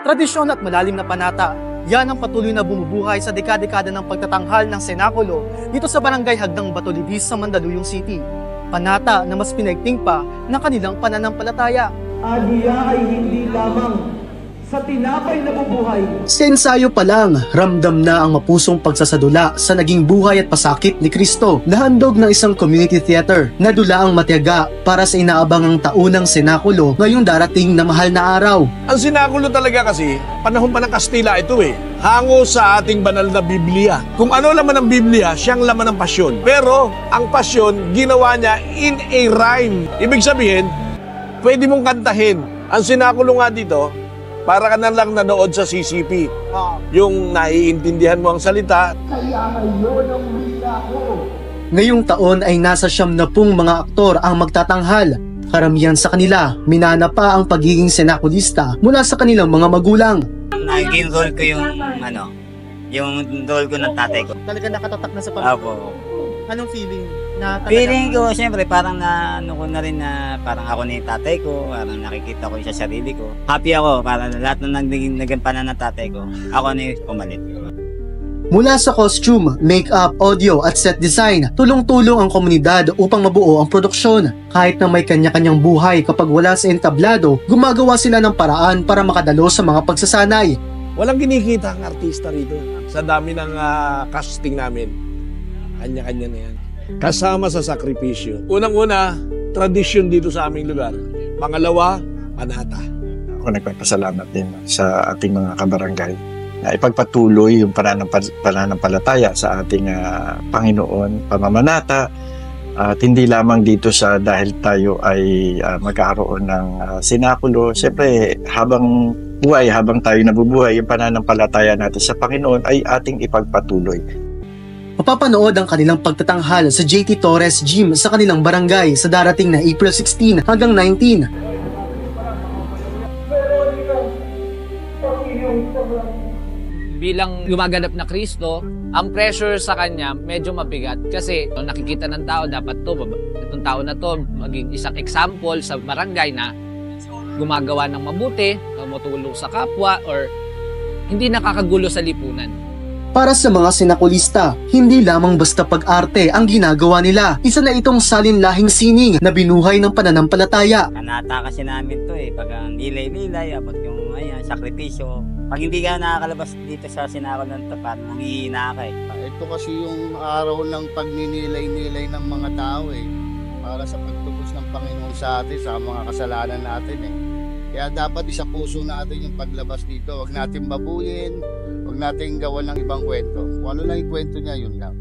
Tradisyon at malalim na panata, yan ang patuloy na bumubuhay sa dekada-dekada ng pagtatanghal ng senakulo dito sa barangay Hagdang Batolibis sa Mandaluyong City. Panata na mas pinaigting pa ng kanilang pananampalataya. Adiya ay hindi lamang sa tinapay na bubuhay. Sa ensayo pa lang, ramdam na ang mapusong pagsasadula sa naging buhay at pasakit ni Kristo na handog ng isang community theater na dulaang matiyaga para sa inaabangang taunang senakulo ngayong darating na mahal na araw. Ang senakulo talaga kasi, panahon pa ng Kastila ito hango sa ating banal na Biblia. Kung ano laman ng Biblia, siyang laman ng pasyon. Pero ang pasyon, ginawa niya in a rhyme. Ibig sabihin, pwede mong kantahin. Ang senakulo nga dito, para ka na lang nanood sa CCP. Yung naiintindihan mo ang salita. Kaya ngayon ang wika ko. Ngayong taon ay nasa 70 mga aktor ang magtatanghal. Karamihan sa kanila, minana pa ang pagiging senakulista mula sa kanilang mga magulang. Naging role ko yung role ko ng tatay ko. Talaga nakatatak na sa pamilya. Opo. Anong feeling? Na Feeling ko, siyempre, parang ko na rin na parang ako ni tatay ko, parang nakikita ko sa sarili ko. Happy ako, parang lahat na nagampanan ng tatay ko, ako na yung pumalit. Mula sa costume, make-up, audio at set design, tulong-tulong ang komunidad upang mabuo ang produksyon. Kahit na may kanya-kanyang buhay kapag wala sa entablado, gumagawa sila ng paraan para makadalo sa mga pagsasanay. Walang kinikita ang artista rito. Sa dami ng casting namin, kanya-kanya na yan. Kasama sa sakripisyo. Unang-una, tradisyon dito sa aming lugar. Pangalawa, panata. Ako nagpapasalamat din sa ating mga kabarangay na ipagpatuloy yung pananampalataya sa ating Panginoon, pamamanata, at hindi lamang dito sa dahil tayo ay magkakaroon ng senakulo. Siyempre, habang buhay, habang tayo nabubuhay, yung pananampalataya natin sa Panginoon ay ating ipagpatuloy. Mapapanood ang kanilang pagtatanghal sa JT Torres Gym sa kanilang barangay sa darating na April 16 hanggang 19. Bilang gumaganap na Kristo, ang pressure sa kanya medyo mabigat kasi nakikita ng tao dapat itong tao na to maging isang example sa barangay na gumagawa ng mabuti, tumutulong sa kapwa or hindi nakakagulo sa lipunan. Para sa mga senakulista, hindi lamang basta pag-arte ang ginagawa nila. Isa na itong salinlahing sining na binuhay ng pananampalataya. Panata kasi namin to pag nilay-nilay, abot yung sakripisyo. Pag hindi ka nakakalabas dito sa senakul ng to, parang nanghihina ka Ito kasi yung araw ng pagninilay-nilay ng mga tao para sa pagtubos ng Panginoon sa atin, sa mga kasalanan natin Kaya dapat isa puso natin yung paglabas dito. Huwag natin babuyin, huwag natin gawan ng ibang kwento. Kung ano lang yung kwento niya, yun lang.